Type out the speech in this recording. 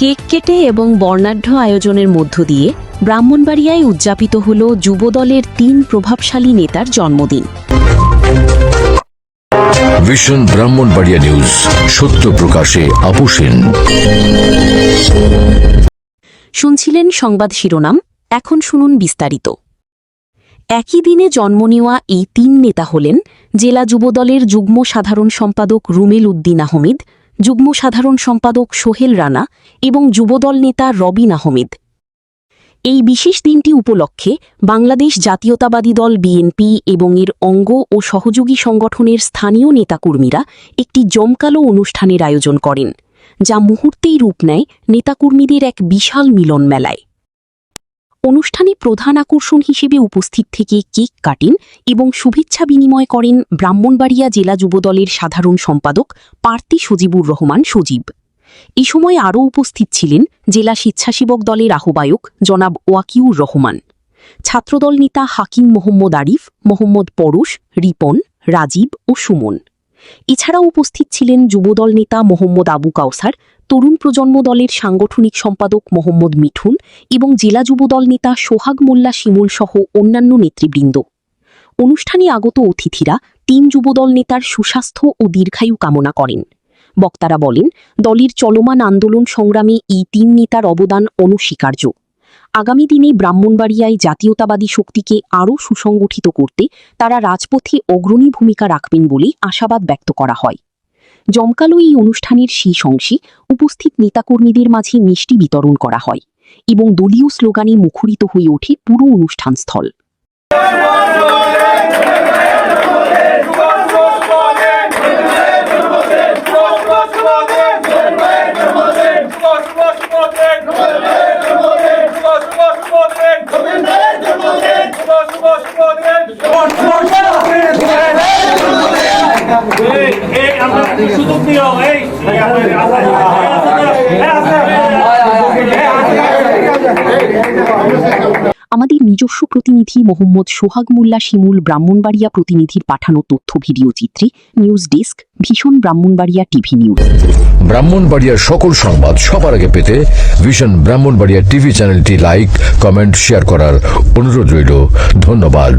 Cake কেটে এবং বর্ণাঢ্য আয়োজনের মধ্য দিয়ে ব্রাহ্মণবাড়িয়ায় উদযাপিত হল যুবদলের ৩ প্রভাবশালী নেতার জন্মদিন। ভিশন ব্রাহ্মণবাড়িয়া নিউজ, সত্য প্রকাশে আপোষহীন। শুনছিলেন সংবাদ শিরোনাম, এখন শুনুন বিস্তারিত। একই দিনে জন্ম নেওয়া এই ৩ নেতা হলেন জেলা যুবদলের যুগ্ম সাধারণ সম্পাদক রুমেল উদ্দিন আহমেদ, যুগ্ম সাধারণ সম্পাদক সোহেল রানা এবং যুবদল নেতা রবিন আহমেদ। এই বিশেষ দিনটি উপলক্ষে বাংলাদেশ জাতীয়তাবাদী দল বিএনপি এবং এর অঙ্গ ও সহযোগী সংগঠনের স্থানীয় নেতাকর্মীরা একটি জমকালো অনুষ্ঠানের আয়োজন করেন, যা মুহূর্তেই রূপ নেয় নেতাকর্মীদের এক বিশাল মিলন মেলায়। অনুষ্ঠানে প্রধান আকর্ষণ হিসেবে উপস্থিত থেকে কেক কাটেন এবং শুভেচ্ছা বিনিময় করেন ব্রাহ্মণবাড়িয়া জেলা যুবদলের সাধারণ সম্পাদক পার্তি সজিবুর রহমান সজীব। এ সময় আরও উপস্থিত ছিলেন জেলা স্বেচ্ছাসেবক দলের আহ্বায়ক জনাব ওয়াকিউর রহমান, ছাত্রদল নেতা হাকিম মোহাম্মদ আরিফ, মোহাম্মদ পরশ, রিপন, রাজীব ও সুমন। এছাড়াও উপস্থিত ছিলেন যুবদল নেতা মোহাম্মদ আবু কাউসার, তরুণ প্রজন্ম দলের সাংগঠনিক সম্পাদক মোহাম্মদ মিঠুন এবং জেলা যুবদল নেতা সোহাগ মোল্লা শিমুল সহ অন্যান্য নেতৃবৃন্দ। অনুষ্ঠানে আগত অতিথিরা ৩ যুবদল নেতার সুস্বাস্থ্য ও দীর্ঘায়ু কামনা করেন। বক্তারা বলেন, দলের চলমান আন্দোলন সংগ্রামে এই ৩ নেতার অবদান অনস্বীকার্য। আগামী দিনে ব্রাহ্মণবাড়িয়ায় জাতীয়তাবাদী শক্তিকে আরও সুসংগঠিত করতে তারা রাজপথে অগ্রণী ভূমিকা রাখবেন বলে আশাবাদ ব্যক্ত করা হয়। জমকালো এই অনুষ্ঠানের শেষ অংশে উপস্থিত নেতাকর্মীদের মাঝে মিষ্টি বিতরণ করা হয় এবং দলীয় স্লোগানে মুখরিত হয়ে ওঠে পুরো অনুষ্ঠানস্থল। আমাদের নিজস্ব প্রতিনিধি মোহাম্মদ সোহাগ মোল্লা শিমুল ব্রাহ্মণবাড়িয়া প্রতিনিধির পাঠানো তথ্য ভিডিও চিত্রে। নিউজ ডেস্ক, ভীষণ ব্রাহ্মণবাড়িয়া টিভি নিউজ। ব্রাহ্মণবাড়িয়ার সকল সংবাদ সবার আগে পেতে ভিশন ব্রাহ্মণবাড়িয়া টিভি চ্যানেলটি লাইক, কমেন্ট, শেয়ার করার অনুরোধ রইল। ধন্যবাদ।